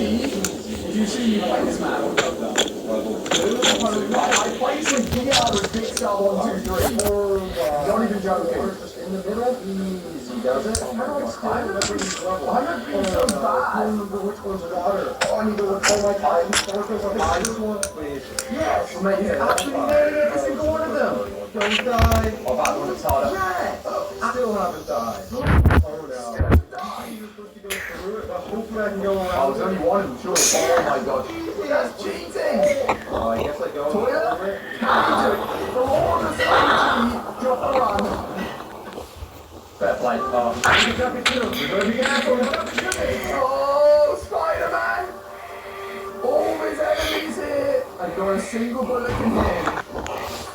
Did you see me play this man? I played some VR with Big Star 1, 2, 3. Don't even joke. In the middle, easy does it. I haven't been so bad. I remember which one's water. Oh, I need to look for my I just want, please. Yes, mate, actually nailed every single one of them. Don't die. Oh, that one is harder. Yes. Still haven't died. Oh, no. Hopefully I can go around. Oh, there's only one of them, sure. Oh my god. That's cheating! Oh, I guess I go. Toilet? The Lord has cheat. Drop the run. Fair play. Oh, Spider-Man! All his enemies here! I've got a single bullet in him.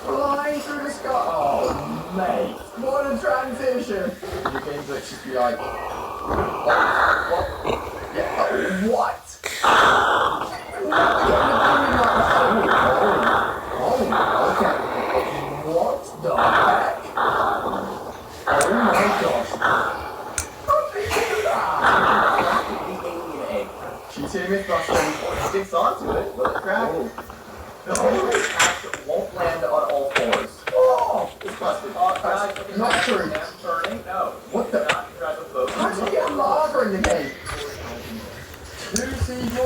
Flying through the sky. Oh, mate. What a transition. Your game glitch should be like... What? Yeah, what? Okay. What the heck? Oh my gosh. She's hitting me thrusting. Sticks onto it. Let it crack. The whole axe won't land on all fours. Oh! It's busted. That's not true. No. What the? How did you get lava in the game? 2C4.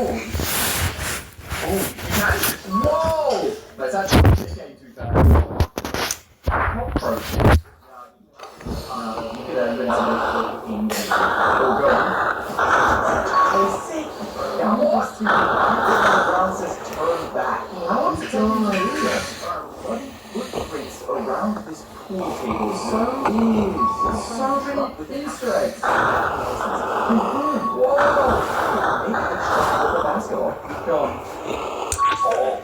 Oh, you can? Whoa! That's actually the game too fast. Cockroach. Look at that invincible. Oh, go on. What? Around says turn back. How is it turn bloody footprints around this pool table? So many Easter eggs. Whoa! Maybe I should just put the basketball. Go on. Oh,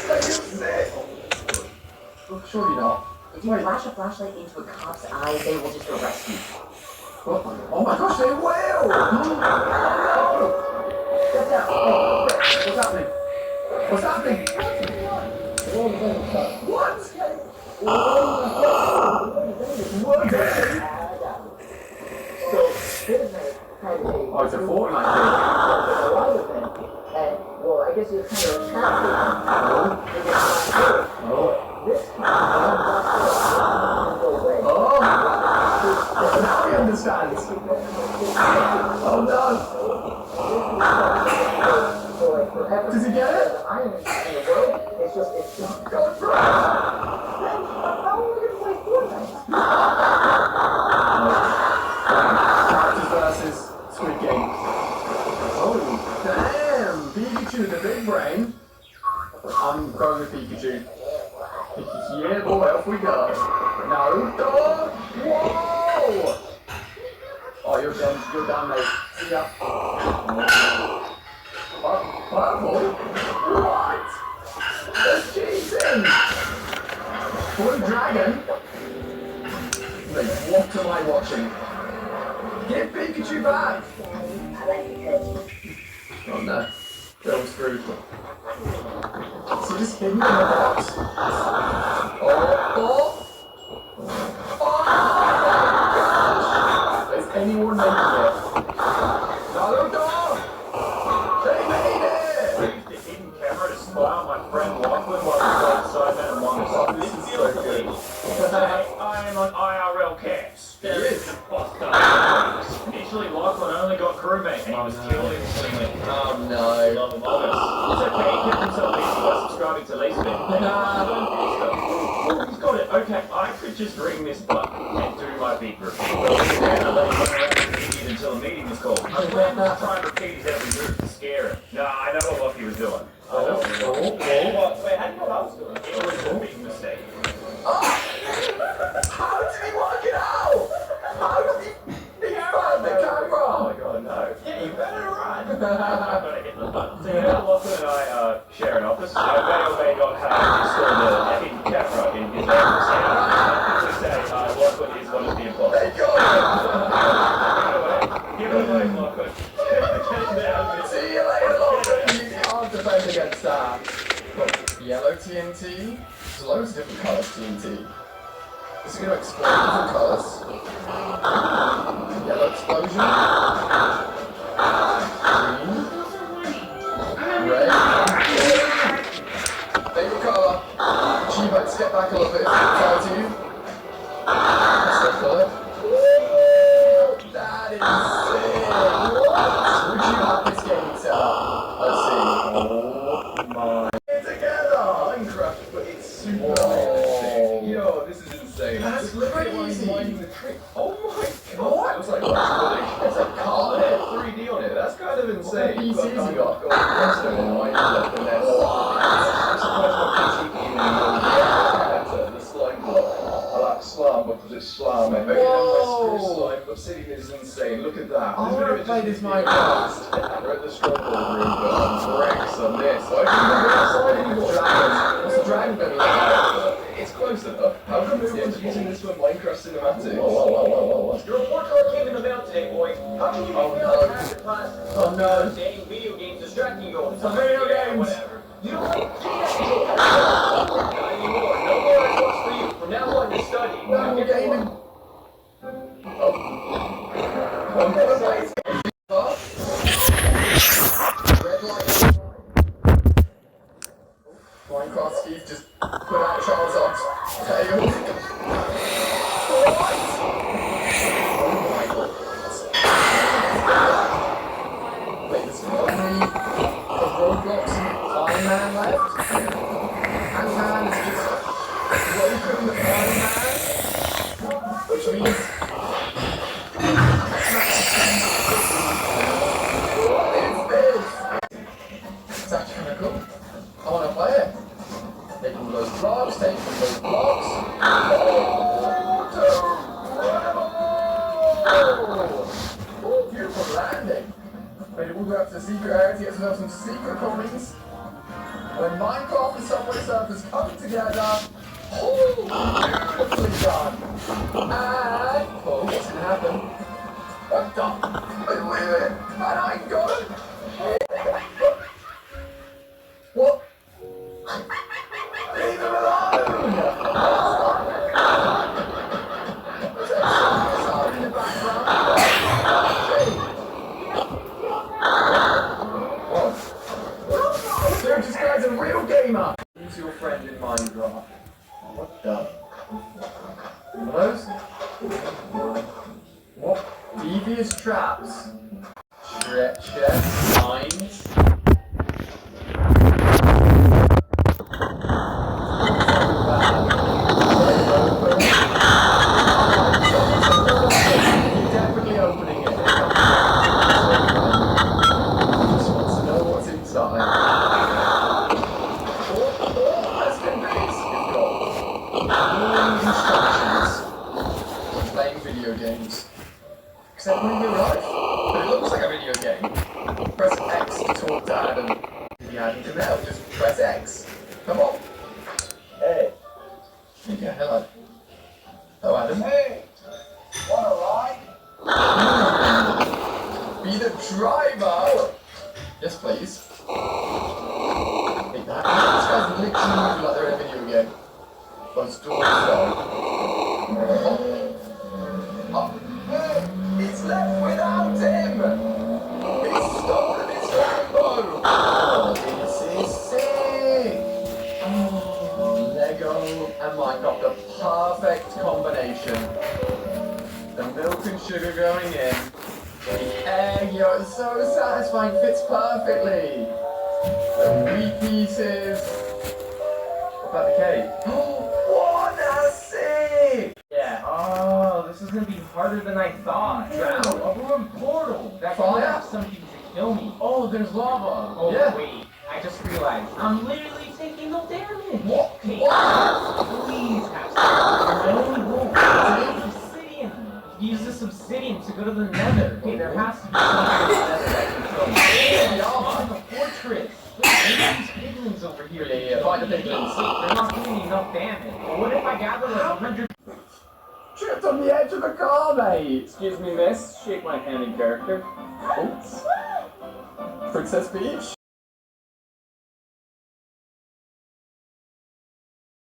are you sick? Look, surely not. If you flash a flashlight into a cop's eye, they will just arrest you. What? Oh my gosh, they will! Oh no! Get down! Oh, what's happening? What's happening? What? What? Oh, it's a Fortnite thing. Well, I guess it's kind of now he understands. Oh no! Does he get it? It's just Go for it! how are we gonna play Fortnite? Characters versus Squid Game. Oh, damn! Pikachu, the big brain. I'm going with Pikachu. Yeah, boy, off we go. Naruto! Whoa! Oh, you're done, mate. See ya. Purple? What? That's cheating! Blue dragon? Wait, what am I watching? Give Pikachu back! Oh no. They're all screwed. So just hidden in the box. Oh! Is anyone making it? Naruto! They made it! I used the hidden camera to spy on my friend Lachlan while he played Cyberman Among Us. This is so good. I am on IRL cams. There is the boss. Initially, Lachlan only got crewmate and he was killed instantly. Oh no. Love Among Us. It's okay, he kept himself busy by subscribing to He's got it. Okay, I could just ring this button and do my beat review. And I let him run around and idiot until a meeting was called. I planned to try and repeat his every move to scare him. No, I know what Lucky was doing. I know what he was doing. Wait, how do you know what I was doing? It was a big mistake. How did he work it out? How did he find the camera? Oh my god, no. Yeah, you better run. I'm gonna hit the button. So, Lachlan and I share an office. I may or may not have installed a hidden camera in his office. And I can say, Lachlan is one of the imposters. They got Give it away, Lachlan. it! See you later, Lachlan. You can't defend against that. Yellow TNT. There's loads of different colours TNT. This is going to explode different colours. Yellow explosion. Green. Red. Favourite colour. Chiba, step back a little bit if it's far to you. That's the colour. That is sick. What? Would you have this game set up? Let's see. Oh my. Together! Minecraft, but it's super realistic. Yo, this is insane. That's crazy. The trick. Oh my god. What? It was like it's a car. 3D on it. That's kind of insane. What PCs you got? The slime block. I like slime because it's slime. Slime obsidian is insane. Look at that. I want to play this Minecraft. We're at the stronghold room, but I'm Rex on this. I can move outside and you've got dragons. What's a dragon going to look like? It's close enough. How come everyone's using this for Minecraft cinematics? Your report card came in the mail today, boy. How can you make me out of the class? Oh no. Saying video games distracting you all the time. Video games. Whatever. You don't like not anymore. No more Xbox for you. From now on, you're studying. No more gaming. Red light. Minecraft Steve just put out Charizard's tail. What? Oh my god. Wait, there's only a Roblox and Iron Man left? Ant-Man is just welcome Iron Man? Which means... What is this? It's actually kind of cool. I want to play it. Take from those blocks, take from those blocks. Oh, beautiful landing. Maybe we'll go up to the secret area to get to know some secret copies. When Minecraft and Subway Surfers come together, beautifully done. And, oh, what's going to happen? I'm done. Wait, and I got it. What? Leave him alone! There's a sound in the background. What? Dude, this guy's a real gamer! Who's your friend in Minecraft? What the? One of those? What? Devious traps? Chest mines? Definitely opening it. Just wants to know what's inside. That's been nice. You've got warning instructions for playing video games. Except when you're live. But it looks like a video game. Press X to talk to Adam. If you Adam to mail, just press X. Come on. Hey. Yeah, hello. Hello, Adam. Hey. Wanna ride? Be the driver! Yes, please. Take that. This guy's literally moving like they're in a video game. Those doors though. Oh. He's left without him! He's stolen his rainbow! Oh, this is sick! Oh, Lego and Minecraft, the perfect combination. The milk and sugar going in. The egg yolk is so satisfying, fits perfectly. The wheat pieces. What about the cake? Oh, that's sick! Yeah. Oh, this is gonna be harder than I thought. Drown. A ruined portal. That Fire? could have something to kill me. Oh, there's lava. Oh, yeah. wait. I just realized I'm literally taking no damage. What? Okay, What? please have some. I only roll obsidian. Use this obsidian to go to the nether. Okay, there has to be something in the nether that can kill me. Yeah, I'm in the fortress. Wait, these piglins over here. Yeah, find the piglins. They're not doing enough damage. But what if I gather like 100? Tripped on the edge of the car, mate. Excuse me, miss. Shake my hand in character. Oops. Princess Peach.